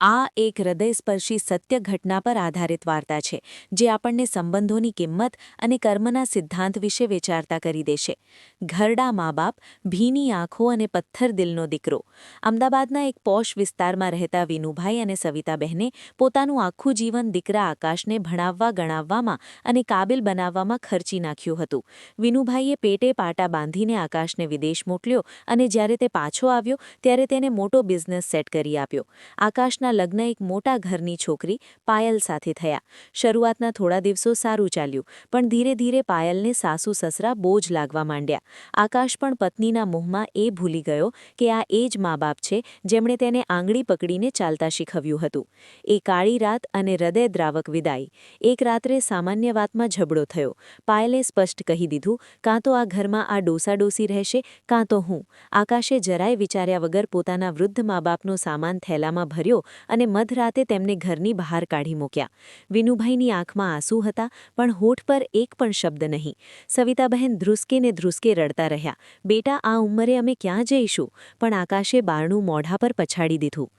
આ એક હૃદયસ્પર્શી સત્ય ઘટના પર આધારિત વાર્તા છે જે આપણને સંબંધોની કિંમત અને કર્મના સિદ્ધાંત વિશે વિચારતા કરી દેશે. ઘરડા મા બાપ, ભીની આંખો અને પથ્થર દિલનો દીકરો. અમદાવાદના એક પોશ વિસ્તારમાં રહેતા વિનુભાઈ અને સવિતાબહેને પોતાનું આખું જીવન દીકરા આકાશને ભણાવવા ગણાવવામાં અને કાબિલ બનાવવામાં ખર્ચી નાખ્યું હતું. વિનુભાઈએ પેટે પાટા બાંધીને આકાશને વિદેશ મોકલ્યો અને જ્યારે તે પાછો આવ્યો ત્યારે તેને મોટો બિઝનેસ સેટ કરી આપ્યો. આકાશના લગ્ન એક મોટા ઘરની છોકરી પાયલ સાથે થયા. શરૂઆતના થોડા દિવસો સારું ચાલ્યું, પણ ધીરે ધીરે પાયલને સાસુ સસરા બોજ લાગવા માંડ્યા. આકાશ પણ પત્નીના મોહમાં એ ભૂલી ગયો કે આ એ જ મા બાપ છે જેમણે તેને આંગળી પકડીને ચાલતા શીખવ્યું હતું. એ કાળી રાત અને હૃદયદ્રાવક વિદાય. એક રાત્રે સામાન્ય વાતમાં ઝઘડો થયો. પાયલે સ્પષ્ટ કહી દીધું, કાં તો આ ઘરમાં આ ડોસાડોસી રહેશે, કાં તો હું. આકાશે જરાય વિચાર્યા વગર પોતાના વૃદ્ધ મા બાપનો સામાન થેલામાં ભર્યો અને મધરાતે તેમને ઘરની બહાર કાઢી મૂક્યા. વિનુભાઈની આંખમાં આંસુ હતા, પણ હોઠ પર એક પણ શબ્દ નહીં. સવિતાબહેન ધ્રુસકે ને ધ્રુસકે રડતા રહ્યા. બેટા, આ ઉંમરે અમે ક્યાં જઈશું? પણ આકાશે બારણું મોઢા પર પછાડી દીધું.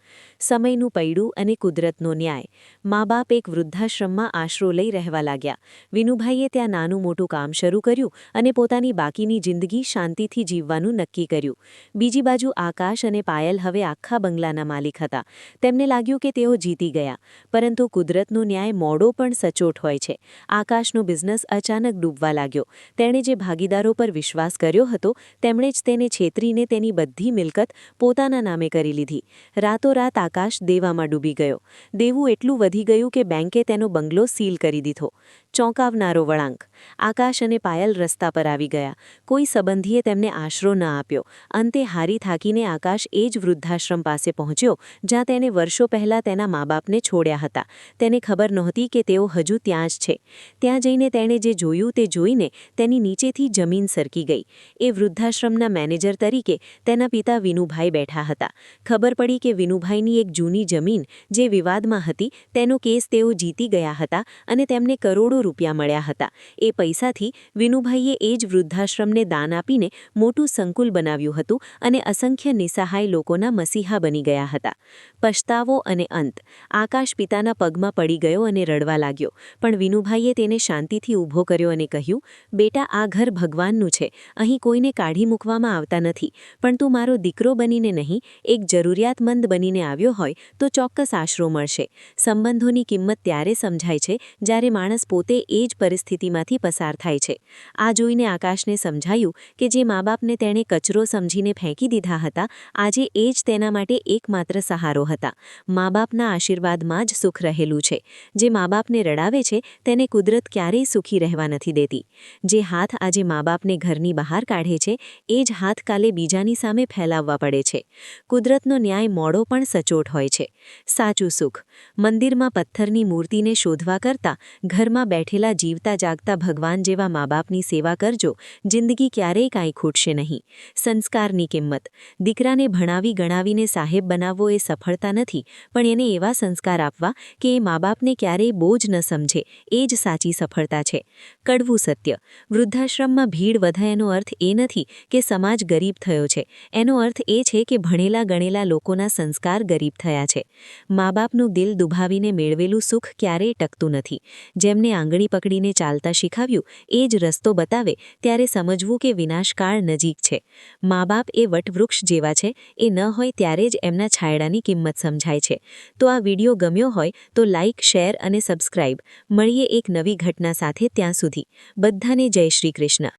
સમયનું પૈડું અને કુદરતનો ન્યાય. મા બાપ એક વૃદ્ધાશ્રમમાં આશરો લઈ રહેવા લાગ્યા. વિનુભાઈએ ત્યાં નાનું મોટું કામ શરૂ કર્યું અને પોતાની બાકીની જિંદગી શાંતિથી જીવવાનું નક્કી કર્યું. બીજી બાજુ આકાશ અને પાયલ હવે આખા બંગલાના માલિક હતા. તેમને લાગ્યું કે તેઓ જીતી ગયા, પરંતુ કુદરતનો ન્યાય મોડો પણ સચોટ હોય છે. આકાશનો બિઝનેસ અચાનક ડૂબવા લાગ્યો. તેણે જે ભાગીદારો પર વિશ્વાસ કર્યો હતો તેમણે જ તેને છેતરીને તેની બધી મિલકત પોતાના નામે કરી લીધી. રાતોરાત આકાશ દેવામાં ડૂબી ગયો. દેવું એટલું વધી ગયું કે બેંકે તેનો બંગલો સીલ કરી દીધો. ચોંકાવનારો વળાંક. આકાશ અને પાયલ રસ્તા પર આવી ગયા. કોઈ સંબંધીએ તેમને આશરો ન આપ્યો. અંતે હારી થાકીને આકાશ એ જ વૃદ્ધાશ્રમ પાસે પહોંચ્યો જ્યાં તેને વર્ષો પહેલાં તેના મા બાપને છોડ્યા હતા. તેને ખબર નહોતી કે તેઓ હજુ ત્યાં જ છે. ત્યાં જઈને તેણે જે જોયું તે જોઈને તેની નીચેથી જમીન સરકી ગઈ. એ વૃદ્ધાશ્રમના મેનેજર તરીકે તેના પિતા વિનુભાઈ બેઠા હતા. ખબર પડી કે વિનુભાઈની એક જૂની જમીન જે વિવાદમાં હતી તેનો કેસ તેઓ જીતી ગયા હતા અને તેમને કરોડો રૂપિયા મળ્યા હતા. એ પૈસાથી વિનુભાઈએ એ જ વૃદ્ધાશ્રમને દાન આપીને મોટું સંકુલ બનાવ્યું હતું અને અસંખ્ય નિસહાય લોકોના મસીહા બની ગયા હતા. પછતાવો અને અંત. આકાશ પિતાના પગમાં પડી ગયો અને રડવા લાગ્યો, પણ વિનુભાઈએ તેને શાંતિથી ઊભો કર્યો અને કહ્યું, બેટા, આ ઘર ભગવાનનું છે. અહીં કોઈને કાઢી મૂકવામાં આવતા નથી, પણ તું મારો દીકરો બનીને નહીં, એક જરૂરિયાતમંદ બનીને આવ્યો હોય તો ચોક્કસ આશરો મળશે. સંબંધોની કિંમત ત્યારે સમજાય છે જ્યારે માણસ પોતે એ જ પરિસ્થિતિમાંથી પસાર થાય છે. આ જોઈને આકાશને સમજાયું કે જે મા બાપને તેણે કચરો સમજીને ફેંકી દીધા હતા, આજે એ જ તેના માટે એકમાત્ર સહારો હતા. મા બાપના આશીર્વાદમાં જ સુખ રહેલું છે. જે મા બાપને રડાવે છે તેને કુદરત ક્યારેય સુખી રહેવા નથી દેતી. જે હાથ આજે મા બાપને ઘરની બહાર કાઢે છે એ જ હાથ કાલે બીજાની સામે ફેલાવવા પડે છે. કુદરતનો ન્યાય મોડો પણ સચોટ હોય છે. સાચું સુખ. મંદિરમાં પથ્થરની મૂર્તિને શોધવા કરતાં ઘરમાં બેઠેલા જીવતા જાગતા ભગવાન જેવા મા બાપની સેવા કરજો. જિંદગી ક્યારેય કાંઈ ખૂટશે નહીં. સંસ્કારની કિંમત. દીકરાને ભણાવી ગણાવીને સાહેબ બનાવવો એ સફળતા નથી, પણ એને એવા સંસ્કાર આપવા કે એ મા બાપને ક્યારેય બોજ ન સમજે, એ જ સાચી સફળતા છે. કડવું સત્ય. વૃદ્ધાશ્રમમાં ભીડ વધે એનો અર્થ એ નથી કે સમાજ ગરીબ થયો છે. એનો અર્થ એ છે કે ભણેલા ગણેલા લોકોના સંસ્કાર ગરીબ થયા છે. મા બાપનું દિલ દુભાવીને મેળવેલું સુખ ક્યારેય ટકતું નથી. જેમને આંગળી પકડીને ચાલતા શીખવ્યું એ જ રસ્તો બતાવે ત્યારે સમજવું કે વિનાશકાળ નજીક છે. મા બાપ એ વટવૃક્ષ જેવા છે, એ ન હોય ત્યારે જ એમના છાયડાની કિંમત સમજાય છે. તો આ વિડીયો ગમ્યો હોય તો લાઇક, શેર અને સબસ્ક્રાઇબ. મળીએ એક નવી ઘટના સાથે. ત્યાં સુધી બધાને જય શ્રી કૃષ્ણ.